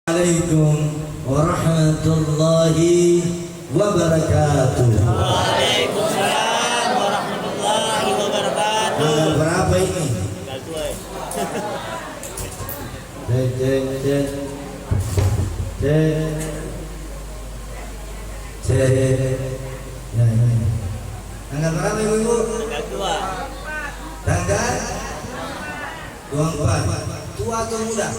Assalamualaikum warahmatullahi wabarakatuh. Waalaikumsalam warahmatullahi wabarakatuh. Tanggal berapa ini? Tanggal 2. Tanggal berapa ibu? Tanggal 2. Tanggal 24. Tua atau muda?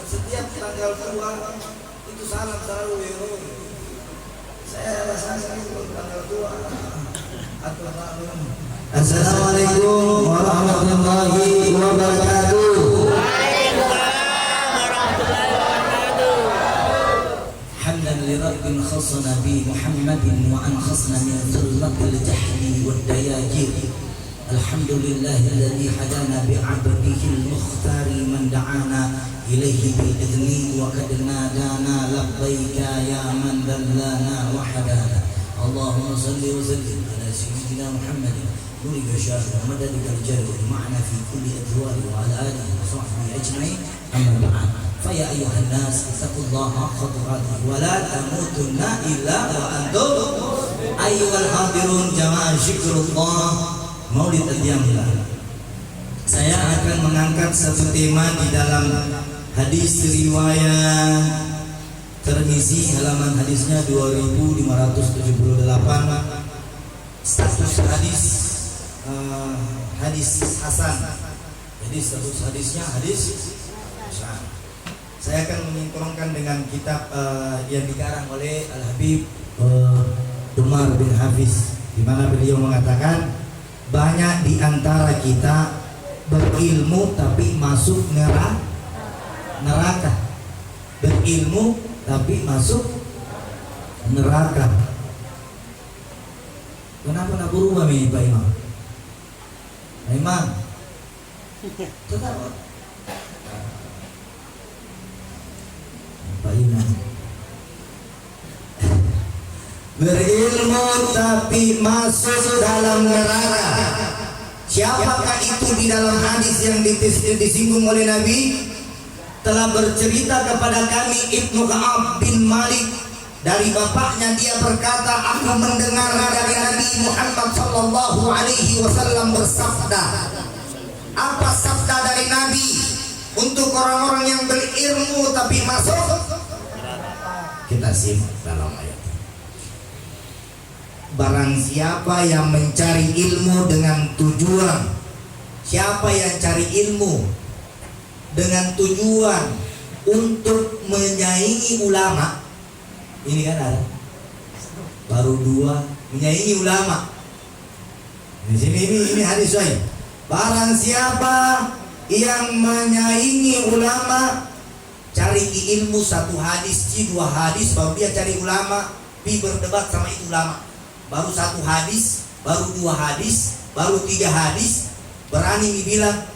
Setiap tanggal tua itu salam selalu ya. Saya rasanya itu tanggal tua atau tahun. Assalamualaikum warahmatullahi wabarakatuh. Waalaikumsalam warahmatullahi wabarakatuh. Hamdan li rabbin khassana bi Muhammadin wa an khassana min dhullatil jahli wad dayajir. Alhamdulillahilladzi hadana bi'abdihi al-mukhtari man da'ana ilaihi bi'idhni wa qad nadana labbaika ya man dallana wa hadana. Allahumma salli wa sallim ala sayyidina Muhammadin nuri bashar wa madadika al-jalil ma'ana fi kulli adwari wa ala alihi wa sahbihi ajma'in amma ba'd. Fa ya ayyuhan nas ittaqullaha haqqa tuqatih wa la tamutunna illa wa antum ayyuhal hadirun jamaah zikrullah Maulid Al-Yamlah. Saya akan mengangkat satu tema di dalam hadis riwayat Tirmizi, halaman hadisnya 2578. Status hadis hadis hasan. Jadi status hadisnya hadis hasan. Saya akan menyinkronkan dengan kitab yang dikarang oleh Al-Habib Umar bin Hafiz, di mana beliau mengatakan banyak di antara kita berilmu tapi masuk neraka. Berilmu tapi masuk neraka. Kenapa nak berubah ini Pak Imam? Pak Imam, tetap Pak Imam. Berilmu tapi masuk dalam neraka. Siapakah itu di dalam hadis yang disinggung oleh Nabi? Telah bercerita kepada kami Ibnu Ka'ab bin Malik, dari bapaknya dia berkata, aku mendengar dari Nabi Muhammad sallallahu alaihi wasallam bersabda. Apa sabda dari Nabi untuk orang-orang yang berilmu tapi masuk? Kita simak dalam ayat. Barang siapa yang mencari ilmu dengan tujuan, siapa yang cari ilmu dengan tujuan untuk menyaingi ulama, ini kan ada baru dua, menyaingi ulama. Di sini ini hadis sahih. Barang siapa yang menyaingi ulama, cari ilmu satu hadis, dua hadis, baru dia cari ulama, berdebat sama itu ulama. Baru satu hadis, baru dua hadis, baru tiga hadis, berani dibilang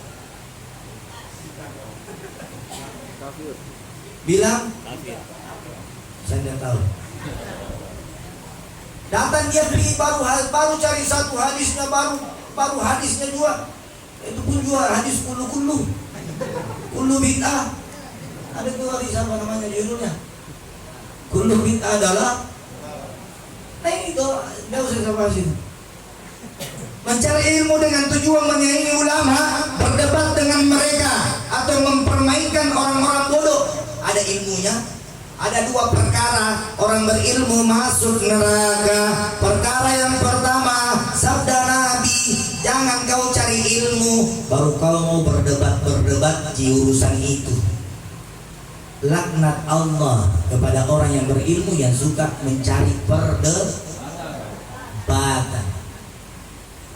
saya tidak tahu. Datang dia pergi baru cari satu hadisnya, baru hadisnya dua, itu pun dua hadis kullu bid'ah. Ada dua hadis apa namanya judulnya? Kullu bid'ah adalah itu tidak usah sama sih. Mencari ilmu dengan tujuan menyaingi ulama, berdebat dengan mereka, atau mempermainkan orang-orang bodoh. Ada ilmunya. Ada dua perkara orang berilmu masuk neraka. Perkara yang pertama, sabda Nabi, jangan kau cari ilmu baru kau mau berdebat di urusan itu. Laknat Allah kepada orang yang berilmu yang suka mencari perdebatan.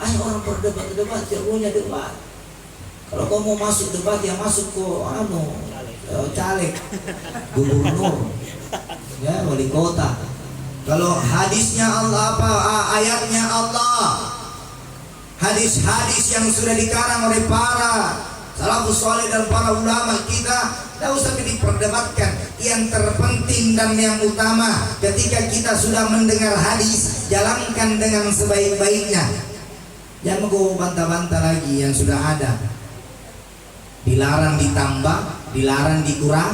Ayo orang berdebat, ilmunya debat. Kalau kau mau masuk debat, ya masuk ke caleg, gubernur, ya wali kota. Kalau hadisnya Allah ayatnya Allah, hadis-hadis yang sudah dikarang oleh para salafus saleh dan para ulama kita, tidak usah diperdebatkan. Yang terpenting dan yang utama, ketika kita sudah mendengar hadis, jalankan dengan sebaik-baiknya. Jangan mau bantah-bantah lagi yang sudah ada. Dilarang ditambah, dilarang dikurang.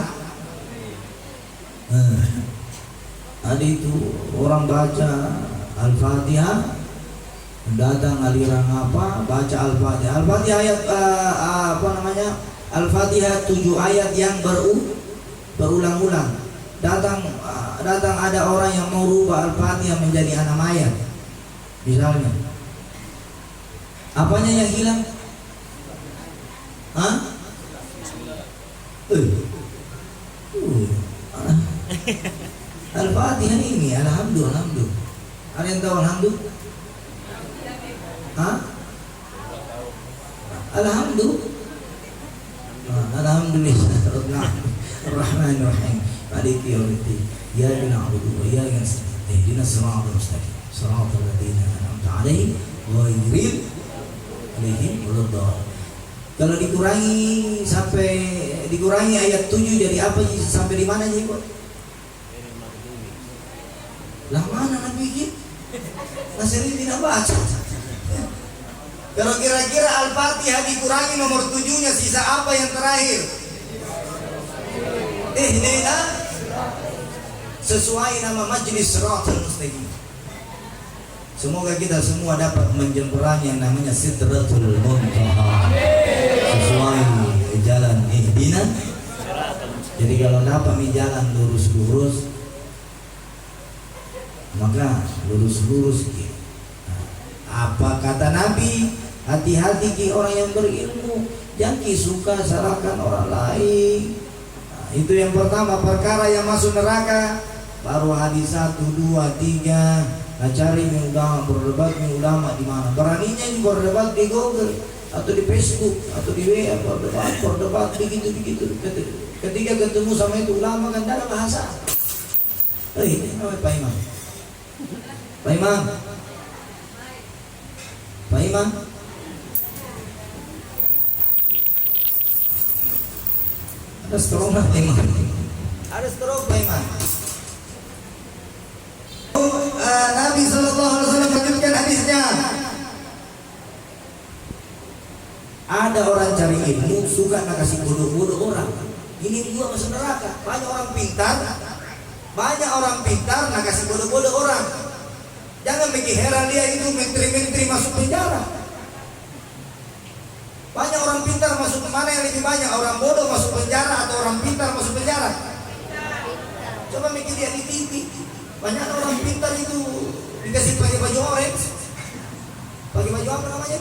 Ada itu orang baca Al-Fatihah, datang aliran apa, baca Al-Fatihah. Al-Fatihah ayat Al-Fatihah 7 ayat yang berulang-ulang. Datang ada orang yang mau rubah Al-Fatihah menjadi 6 ayat. Misalnya, apanya yang hilang? Hah? Al-Fatihah ini alhamdulillah. Ada yang tahu alhamdulillah? Hah? Alhamdulillah. Alhamdulillah. Ar-Rahmanir-Rahim. Maliki yaumiddin. Iyyaka na'budu wa iyyaka nasta'in. Ihdinas siratal mustaqim. Siratal ladzina an'amta 'alaihim ghairil waladdallin. Kalau dikurangi ayat 7 jadi apa sih? Sampai di mana sih, Pak? Lah mana Nabi ini? Nasiri tidak baca. Kalau kira-kira Al-Fatihah dikurangi nomor 7-nya, sisa apa yang terakhir? Sesuai nama Majelis Siratal Mustaqim. Semoga kita semua dapat menjempurangi yang namanya Sidratul Muntaha sesuai jalan ihdina. Jadi kalau dapat jalan lurus-lurus, maka lurus-lurus. Apa kata Nabi? Hati-hati ki orang yang berilmu, jangan ki suka salahkan orang lain. Itu yang pertama, perkara yang masuk neraka. Baru hadis 1, 2, 3. Nah, cari ulama, berdebat ulama di mana? Beraninya ini berdebat di Google atau di Facebook atau di WA, berdebat begitu. Ketika ketemu sama itu ulama kan dalam bahasa. Ini namanya Pak Imam. Pak Imam. Ada stroke Pak Imam. Ada stroke Pak Imam. Nabi SAW menyebutkan hadisnya. Ada orang cari ilmu suka nak kasih bodoh-bodoh orang. Ini juga masuk neraka. Banyak orang pintar nak kasih bodoh-bodoh orang. Jangan bikin heran dia itu menteri-menteri masuk penjara. Banyak orang pintar masuk kemana yang lebih banyak? Orang bodoh masuk penjara atau orang pintar masuk penjara? Coba mikir dia di TV. Banyak orang pintar itu dikasih pakai baju orange. Pakai baju apa namanya?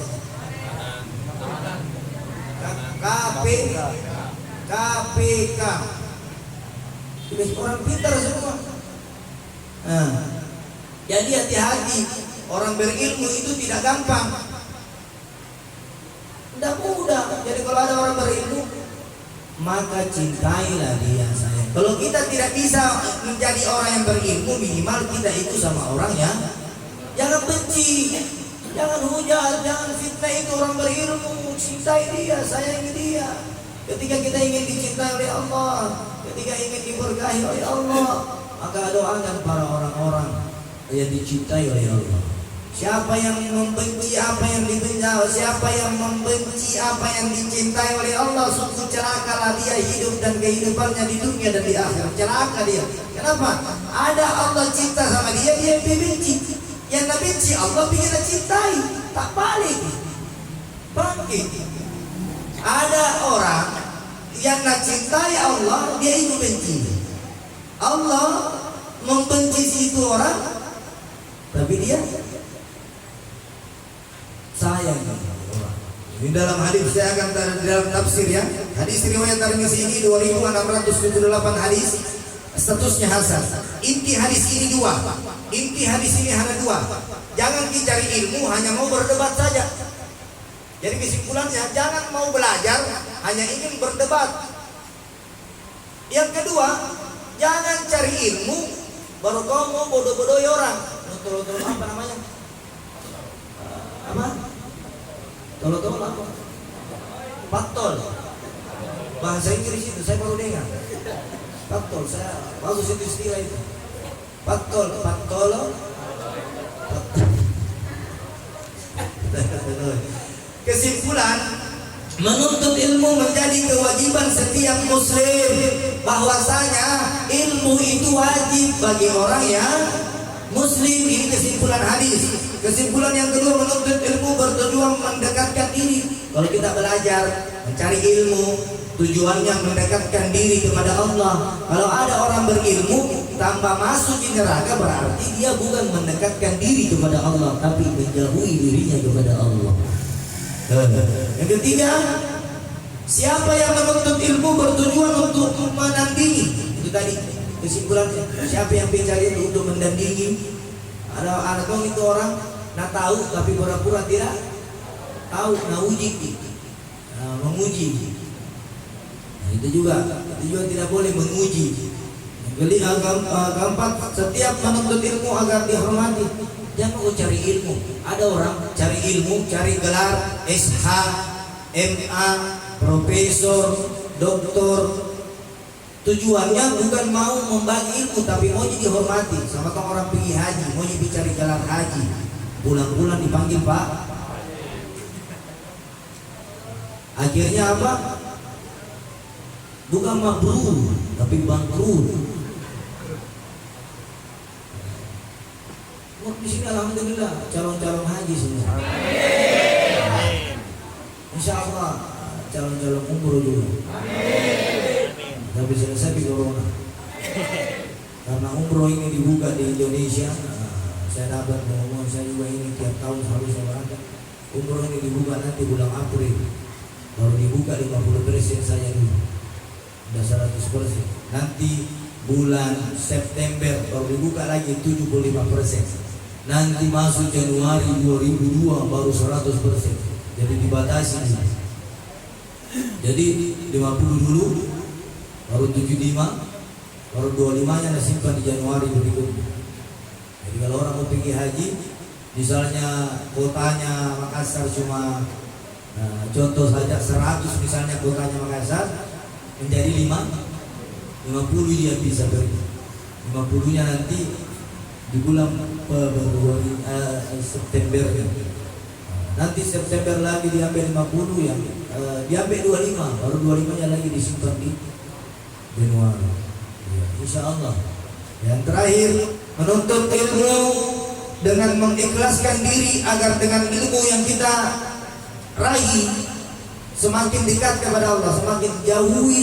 KPK. Dikasih orang pintar semua. Jadi hati-hati, orang berilmu itu tidak gampang. Tidak mudah. Jadi kalau ada orang berilmu, maka cintailah dia, sayang. Kalau kita tidak bisa menjadi orang yang berilmu, minimal kita itu sama orang yang jangan benci, jangan hujat, jangan fitnah itu orang berilmu. Cintai dia, sayangi dia. Ketika kita ingin dicintai oleh Allah, ketika ingin diberkahi oleh Allah, maka doakan para orang-orang yang dicintai oleh Allah. Siapa yang membenci apa yang dibenci, siapa yang membenci apa yang dicintai oleh Allah, sungguh celakalah dia hidup dan kehidupannya di dunia dan di akhirat. Celaka dia. Kenapa? Ada Allah cinta sama dia, dia benci. Yang nak benci Allah bikin cintai, tak balik. Bangkit. Ada orang yang nak cintai Allah, dia itu benci. Allah membenci itu orang, tapi dia sayang orang. Ini dalam hadis, saya akan dalam tafsir ya. Hadis riwayat Tirmizi ini 2678 hadis, statusnya hasan. Inti hadis ini dua. Inti hadis ini hanya dua. Jangan dicari ilmu hanya mau berdebat saja. Jadi kesimpulannya, jangan mau belajar hanya ingin berdebat. Yang kedua, jangan cari ilmu baru kau mau bodoh-bodohi orang. Tolong apa namanya? Apa? Tolong apa? Patol. Bahasa Inggris itu saya baru dengar. Patol, saya bagus itu istilah itu. Patol. Kesimpulan, Menuntut ilmu menjadi kewajiban setiap muslim, bahwasanya ilmu itu wajib bagi orang yang muslim. Ini kesimpulan hadis. Kesimpulan yang kedua, menuntut ilmu bertujuan mendekatkan diri. Kalau kita belajar mencari ilmu, tujuannya mendekatkan diri kepada Allah. Kalau ada orang berilmu tanpa masuk di neraka, berarti dia bukan mendekatkan diri kepada Allah, tapi menjauhi dirinya kepada Allah. Yang ketiga, siapa yang menuntut ilmu bertujuan untuk menandingi. Itu tadi kesimpulannya. Siapa yang mencari itu untuk mendandingi. Ada itu orang nak tahu tapi pura-pura tidak tahu, nauji, menguji. Nah, itu juga tidak boleh menguji. Keempat, setiap menuntut ilmu agar dihormati. Jangan mau cari ilmu. Ada orang cari ilmu, cari gelar SH, MA, profesor, doktor. Tujuannya bukan mau membagi ilmu, tapi mau jadi hormati. Sama kan orang pergi haji, mau jadi cari gelar haji. Bulan-bulan dipanggil Pak. Akhirnya apa? Bukan mabrur, tapi bangkrut. Di sini alhamdulillah calon-calon haji semua. Amin. Insya Allah calon-calon umroh juga. Amin. Tapi selesai di corona. Karena umroh ini dibuka di Indonesia, saya dapat ngomong, saya juga ini tiap tahun harus ada. Umroh ini dibuka nanti bulan April. Baru dibuka 50% saja dulu. Sudah 100%. Nanti bulan September baru dibuka lagi 75%. Nanti masuk Januari 2002 baru 100%. Jadi dibatasi. Jadi 50 dulu, baru 75, baru 25-nya simpan di Januari berikutnya. Jadi kalau orang mau pergi haji, misalnya kotanya Makassar cuma contoh saja 100, misalnya kotanya Makassar menjadi 50 dia bisa pergi. 50-nya nanti di bulan Februari September. Nanti September lagi diambil 50 ya. Diambil 25, baru 25-nya lagi disimpan di Januari. Ya, insya Allah. Yang terakhir, menuntut ilmu dengan mengikhlaskan diri agar dengan ilmu yang kita raih semakin dekat kepada Allah, semakin jauhi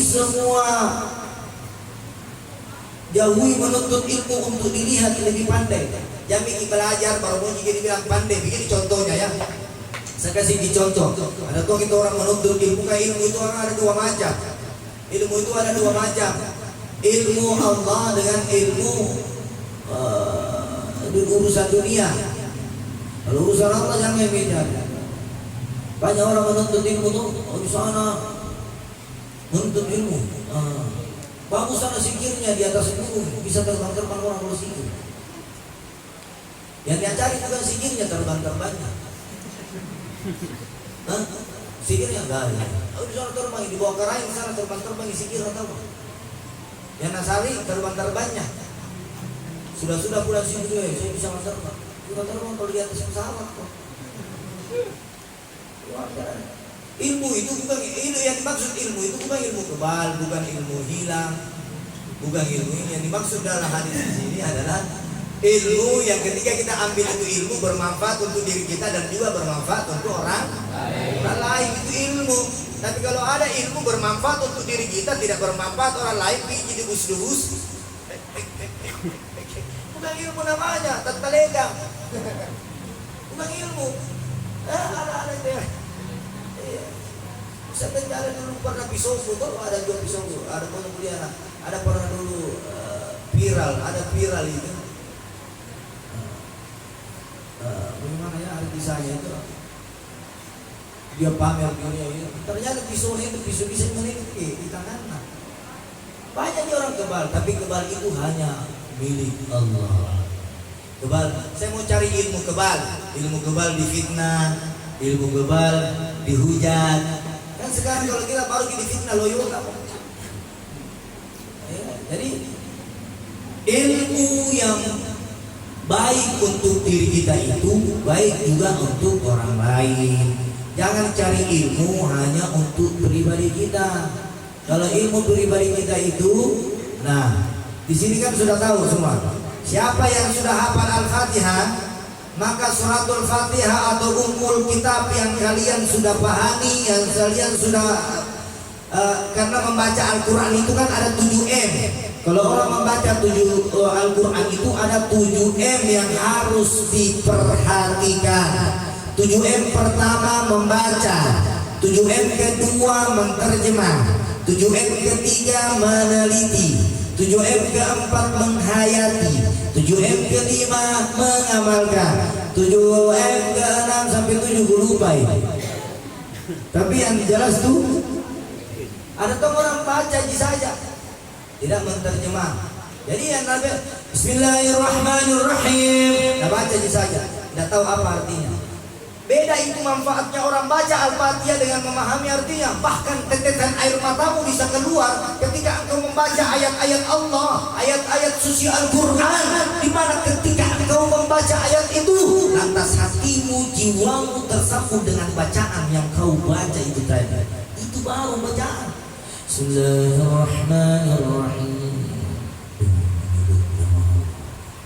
jauhi menuntut ilmu untuk dilihat lebih pandai. Jangan bikin belajar baru mau jadi bilang pandai. Begini contohnya ya. Saya kasih di contoh. Ada tuh kita orang menuntut ilmu, kayak ilmu itu orang ada dua macam. Ilmu itu ada dua macam. Ilmu Allah dengan ilmu urusan dunia. Kalau urusan Allah jangan bicara. Banyak orang menuntut ilmu tuh di sana menuntut ilmu. Bagus sana sikirnya di atas gunung, bisa terbang-terbang orang kalau sikir. Yang dia cari bukan sikirnya, terbang-terbangnya. Sikirnya enggak ada. Oh, di sana terbang, di bawah keraing sana terbang-terbang sikir atau apa? Yang nasari terbang-terbangnya. Sudah pulang sini juga, saya bisa terbang. Juga terbang kalau di atas pesawat kok. Ilmu itu bukan ilmu yang dimaksud, ilmu itu bukan ilmu kebal, bukan ilmu hilang, bukan ilmu ini. Yang dimaksud dalam hadis di sini adalah ilmu yang ketika kita ambil itu ilmu bermanfaat untuk diri kita dan juga bermanfaat untuk orang lain, itu ilmu. Tapi kalau ada ilmu bermanfaat untuk diri kita tidak bermanfaat orang lain, jadi dus-dus, bukan ilmu namanya, tatalega, bukan ilmu. Ada itu. Saya ada dulu pernah pisau tuh, ada dua pisau, ada kemudian ada pernah dulu viral itu. Bagaimana ya arti saya itu? Dia pamer dunia ini. Ternyata pisaunya itu pisau bisa meneliti di tangan. Banyak nih orang kebal, tapi kebal itu hanya milik Allah. Kebal, saya mau cari ilmu kebal difitnah, ilmu kebal dihujat. Kan sekarang kalau kita baru gini fitnah loyo apa? Ya, jadi ilmu yang baik untuk diri kita itu baik juga untuk orang lain. Jangan cari ilmu hanya untuk pribadi kita. Kalau ilmu pribadi kita itu, nah di sini kan sudah tahu semua. Siapa yang sudah hafal Al-Fatihah, maka suratul Fatihah atau ummul kitab yang kalian sudah pahami, yang kalian sudah karena membaca Al-Quran itu kan ada 7M. Kalau orang membaca Al-Quran itu ada 7M yang harus diperhatikan. 7M pertama membaca, 7M kedua menterjemah, 7M ketiga meneliti, 7M keempat menghayati, 7M kelima mengamalkan, 7M ke-6 sampai 7 gue lupa ini. Tapi yang jelas tuh ada tuh orang baca saja, tidak menterjemah. Jadi yang nabi Bismillahirrahmanirrahim, nah baca saja, tidak tahu apa artinya. Beda itu manfaatnya orang baca Al-Fatihah dengan memahami artinya. Bahkan tetesan air matamu bisa keluar ketika engkau membaca ayat-ayat Allah, ayat-ayat suci Al-Quran, di mana ketika engkau membaca ayat itu, lantas hatimu, jiwamu tersapu dengan bacaan yang kau baca itu tadi. Itu baru bacaan. Bismillahirrahmanirrahim.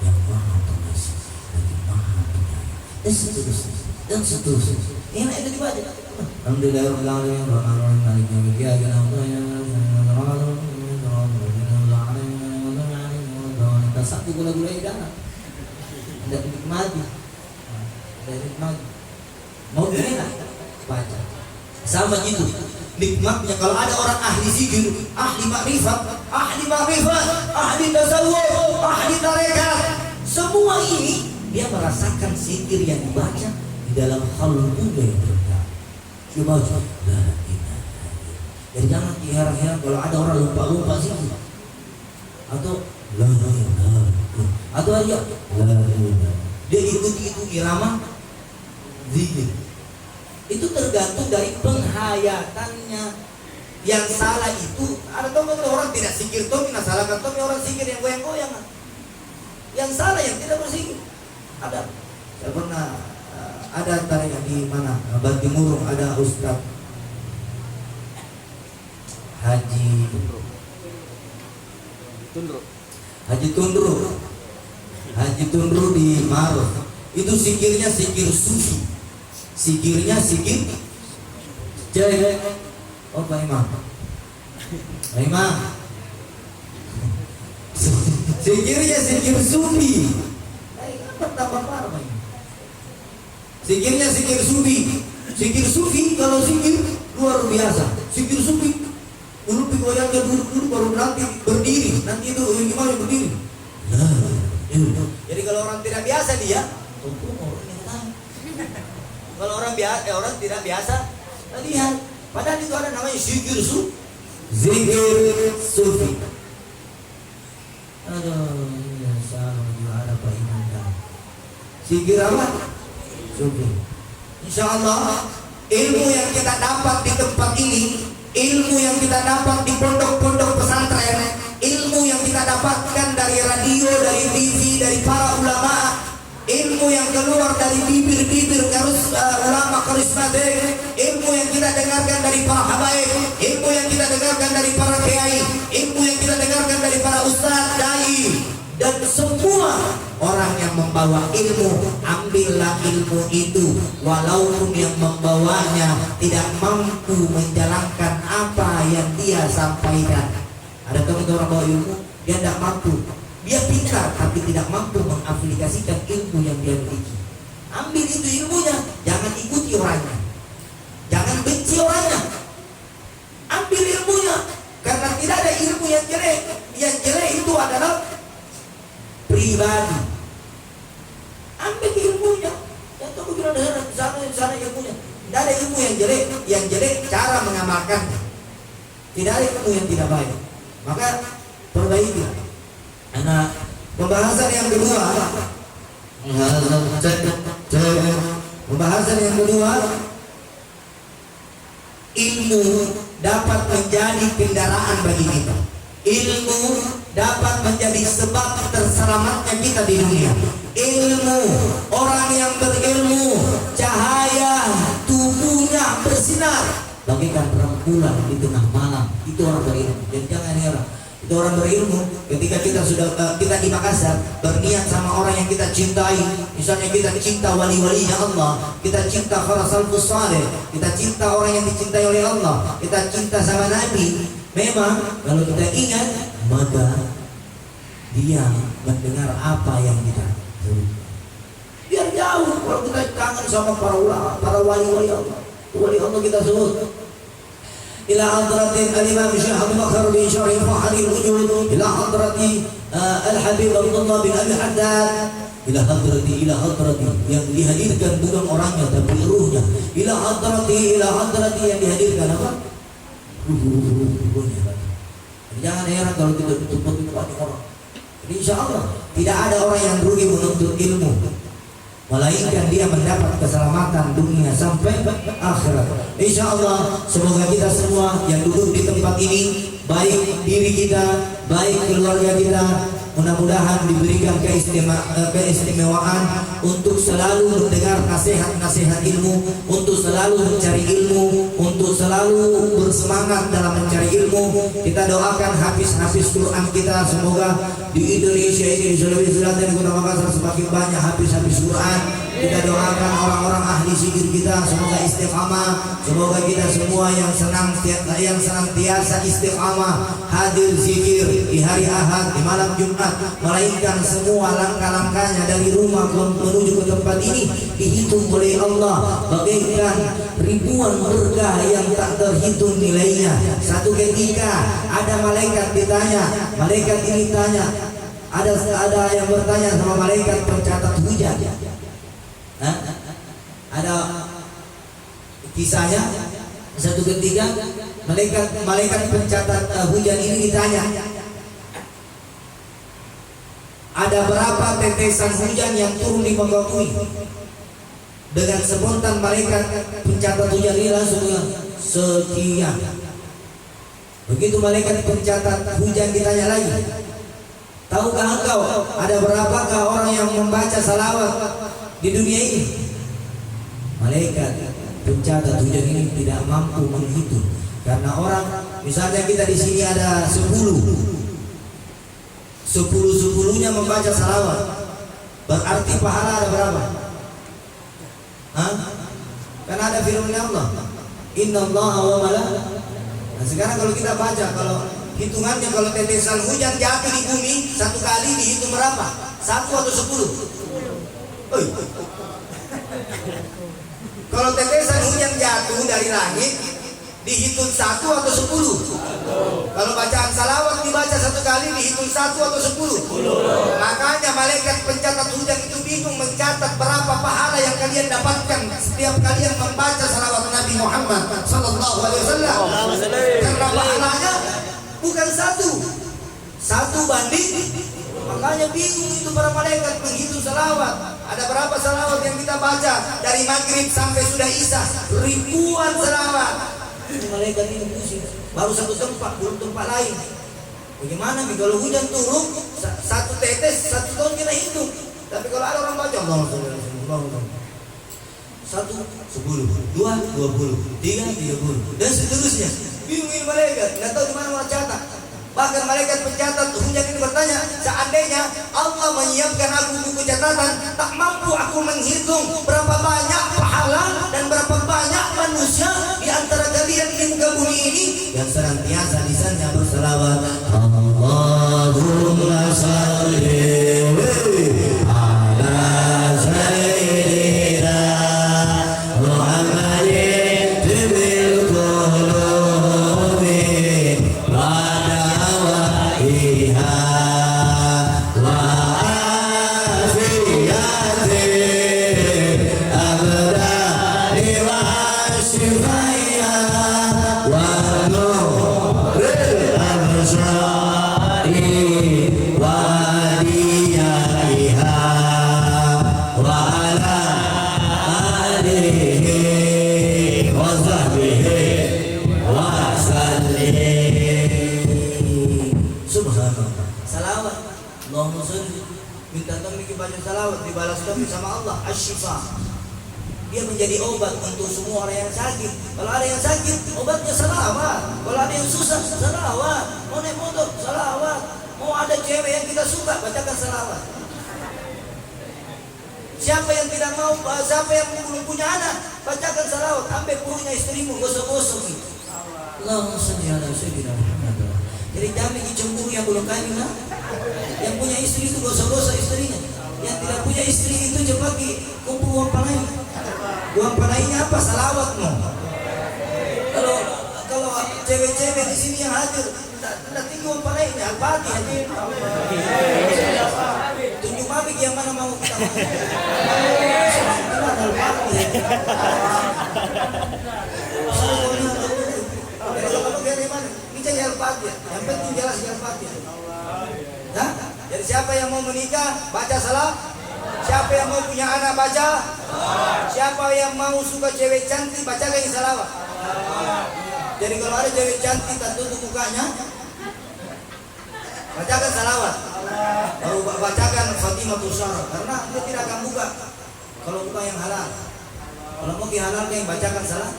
Yang maha pengasih lagi maha penyayang, dan seterusnya. Dan seterusnya. Enak itu dibaca. Alhamdulillahirrahmanirrahim. Satu gula-gula dah. Tidak nikmati. Tidak nikmati. Mau enak baca. Sama gitu. Nikmatnya kalau ada orang ahli zikir, ahli makrifat, ahli tasawuf, ahli tarekat, semua ini dia merasakan zikir yang dibaca di dalam qalbunya yang bergerak. Coba la ilaha illallah. Dan jangan diheran-heran kalau ada orang lupa-lupa zikir. Atau la ilaha illallah. Atau aja la ilaha illallah. Dia ikuti irama zikir. Itu tergantung dari penghayatannya. Yang salah itu ada orang tidak zikir tomi, nah salah kan tomi orang zikir yang goyang-goyangan. Yang salah yang tidak berzikir. Ada. Saya pernah ada tarian di mana Bantimurung, ada Ustaz Haji Tundru di Maros. Itu zikirnya zikir sufi, zikirnya zikir jahil. Oh Pak Imam, zikirnya zikir sufi. Apa tambah parah ini? Zikirnya zikir sufi. Zikir sufi kalau zikir luar biasa. Zikir sufi dulu goyangnya dulu baru nanti berdiri. Nanti itu gimana berdiri? Jadi kalau orang tidak biasa dia, kalau orang tidak biasa, lihat. Padahal itu ada namanya zikir sufi. Zikir sufi. Aduh, ya salah ada Pak Imam. Zikir apa? Sufi. Insya Allah ilmu yang kita dapat di tempat ini, ilmu yang kita dapat di pondok-pondok pesantren, ilmu yang kita dapatkan dari radio, dari TV, dari para ulama, ilmu yang keluar dari bibir-bibir ulama karismatik, ilmu yang kita dengarkan dari para habaib, ilmu yang kita dengarkan dari para kiai, ilmu yang kita dengarkan dari para ustaz, dai, dan semua orang yang membawa ilmu, ambillah ilmu itu walaupun yang membawanya tidak mampu menjalankan apa yang dia sampaikan. Ada teman-teman orang bawa ilmu, dia tidak mampu, dia pintar tapi tidak mampu mengaplikasikan ilmu yang dia miliki. Ambil itu ilmunya, jangan ikuti orangnya, jangan benci orangnya. Ambil ilmunya, karena tidak ada ilmu yang jelek. Yang jelek itu adalah pribadi. Ambil ilmunya. Yang tahu kira ada sana ilmunya. Tidak ada ilmu yang jelek. Yang jelek cara mengamalkannya. Tidak ada ilmu yang tidak baik. Maka perbaiki. Nah, pembahasan yang kedua. Ilmu dapat menjadi kendaraan bagi kita. Ilmu dapat menjadi sebab terselamatnya kita di dunia. Ilmu, orang yang berilmu, cahaya tubuhnya hidungnya bersinar bagaikan rembulan di tengah malam. Itu orang berilmu. Dan jangan heran, itu orang berilmu. Ketika kita kita di Makassar berniat sama orang yang kita cintai, misalnya kita cinta wali-walinya Allah, kita cinta para salafus saleh, kita cinta orang yang dicintai oleh Allah, kita cinta sama Nabi. Memang kalau kita ingat, maka dia mendengar apa yang kita sebut. Biar jauh kalau kita kangen sama para ulama, para wali-wali Allah. Wali Allah kita sebut. Ila hadratin al-Imam Syekh Abu Bakar bin Syarif Fahri al-Wujud, ila hadrati Al-Habib Abdullah bin Abi Haddad, ila hadrati yang dihadirkan bukan orangnya tapi ruhnya. Ila hadrati yang dihadirkan apa? Ruhnya. Jangan heran kalau kita tutup orang. Insya Allah tidak ada orang yang rugi menuntut ilmu, melainkan dia mendapat keselamatan dunia sampai akhirat. Insya Allah semoga kita semua yang duduk di tempat ini, baik diri kita, baik keluarga kita, mudah-mudahan diberikan keistimewaan untuk selalu mendengar nasihat-nasihat ilmu, untuk selalu mencari ilmu, untuk selalu bersemangat dalam mencari ilmu. Kita doakan hafiz-hafiz Quran kita, semoga di Indonesia ini, di Sulawesi Selatan, Kota Makassar semakin banyak hafiz-hafiz Quran. Kita doakan orang-orang ahli zikir kita semoga istiqamah. Semoga kita semua yang senantiasa istiqamah hadir zikir di hari Ahad, di malam Jumat, melainkan semua langkah-langkahnya dari rumah menuju ke tempat ini dihitung oleh Allah bagaikan ribuan berkah yang tak terhitung nilainya. Satu ketika ada malaikat ini tanya, ada yang bertanya sama malaikat pencatat hujan. Ada kisahnya, satu ketika malaikat pencatat hujan ini ditanya, ada berapa tetesan hujan yang turun di muka bumi? Dengan spontan malaikat pencatat hujan ini langsung bilang sekian. Begitu malaikat pencatat hujan ditanya lagi, tahukah engkau ada berapakah orang yang membaca salawat di dunia ini? Malaikat pencatat hujan ini tidak mampu menghitung, karena orang, misalnya kita di sini ada 10-10-nya membaca salawat, berarti pahala ada berapa? Karena ada firman Allah, Innallaha wa malaikatahu. Nah, sekarang kalau kita baca, kalau hitungannya, kalau tetesan hujan jatuh di bumi satu kali dihitung berapa? 1 atau 10? Kalau tetesan hujan jatuh dari langit dihitung 1 atau 10? Kalau bacaan salawat dibaca satu kali dihitung 1 atau 10? Makanya malaikat pencatat hujan itu bingung mencatat berapa pahala yang kalian dapatkan setiap kalian membaca salawat Nabi Muhammad sallallahu alaihi wasallam. Karena pahalanya bukan satu banding. Makanya bingung itu para malaikat menghitung salawat. Ada berapa salawat yang kita baca dari maghrib sampai sudah isya? Ribuan salawat. Malaikat ini pusing. Baru satu tempat, belum tempat lain. Bagaimana nih kalau hujan turun satu tetes, 1 tahun kita hitung. Tapi kalau ada orang baca Allah 1 10, 2 20, 3 30 dan seterusnya. Bingungin malaikat, nggak tahu di mana mau catat. Bahkan malaikat pencatat hujan ini bertanya, seandainya Allah menyiapkan aku buku catatan, tak mampu aku menghitung berapa banyak pahala dan berapa banyak manusia di antara kalian di muka bumi ini yang senantiasa lisannya berselawat, Allahumma shalli ala sayyidina Muhammadin bil qulubi wa dawaiha wa afiyati abdani wa shifaiha wa nuril absari wa diyaiha wa ala alihi wa sahbihi wa sallim. Subhanallah. Salawat, Allahumma sholli, minta kami baca salawat, dibalas kami sama Allah, asy-syifa. Dia menjadi obat untuk semua orang yang sakit. Kalau ada yang sakit, obatnya salawat. Kalau ada yang susah, salawat. Mau naik motor, salawat. Mau ada cewek yang kita suka, bacakan salawat. Siapa yang tidak mau, siapa yang belum punya anak, bacakan salawat. Ambil perutnya istrimu, gosok-gosok gitu. Allahumma shalli ala sayyidina Muhammad. Jadi jangan cemburu yang belum kawin lah. Yang punya istri itu gosok-gosok istrinya. Yang tidak punya istri itu coba kumpul uang panai. Uang panainya apa? Salawatmu. Kalau cewek-cewek di sini yang hadir, tidak tinggi uang panainya. Al-Fatihah hadir. Tunjuk mabik yang mana mau kita. Kalau dari mana? Ini jadi Al-Fatihah. Yang penting jelas Al-Fatihah. Nah, jadi siapa yang mau menikah, baca salam. Siapa yang mau punya anak, baca. Siapa yang mau suka cewek cantik, bacakan salawat. Jadi kalau ada cewek cantik tak tutup mukanya, bacakan salawat. Baru bacakan Fatimatus Syarah, karena dia tidak akan buka kalau buka yang halal. Kalau mau dihalalkan, yang bacakan salawat.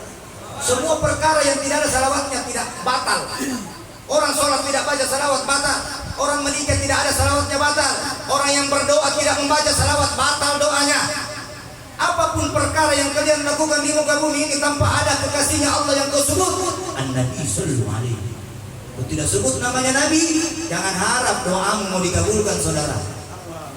Semua perkara yang tidak ada salawatnya tidak batal. Orang sholat tidak baca salawat, batal. Orang menikah tidak ada salawatnya, batal. Orang yang berdoa tidak membaca salawat, batal doanya. Apapun perkara yang kalian lakukan di muka bumi ini tanpa ada kekasihnya Allah yang kau sebut, An-Nabi Sallallahu Alaihi Wasallam. Kau tidak sebut namanya Nabi, jangan harap doamu mau dikabulkan, saudara.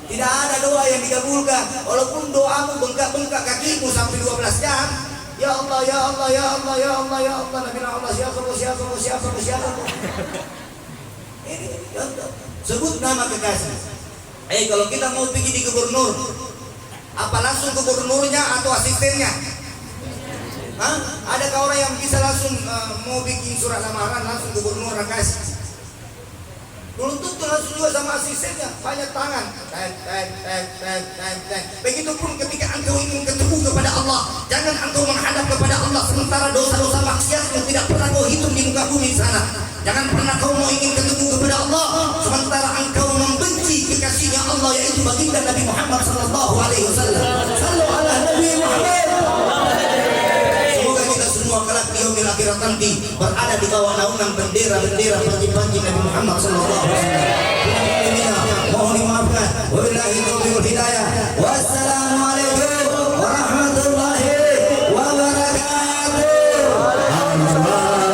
Tidak ada doa yang dikabulkan. Walaupun doamu bengkak-bengkak kakimu sampai 12 jam. Ya Allah, ya Allah, ya Allah, ya Allah, ya Allah, Nabi Allah, siapa. Ini contoh. Sebut nama kekasih. Kalau kita mau pergi di gubernur, apa langsung gubernurnya atau asistennya? Hah? Adakah orang yang bisa langsung mau bikin surat lamaran langsung gubernur kasih? Belum tentu langsung juga sama asistennya, banyak tangan. Begitupun ketika engkau ingin ketemu kepada Allah, jangan engkau menghadap kepada Allah sementara dosa-dosa maksiat yang tidak pernah kau hitung di muka bumi sana. Jangan pernah kau mau ingin ketemu kepada Allah sementara engkau membenci kekasihnya Allah, yaitu baginda Nabi Muhammad Sallallahu Alaihi Wasallam. Sallu ala Nabi Muhammad. Semoga kita semua kelak di yaumil akhirat nanti berada di bawah naungan bendera panji Nabi Muhammad Sallallahu Alaihi Wasallam.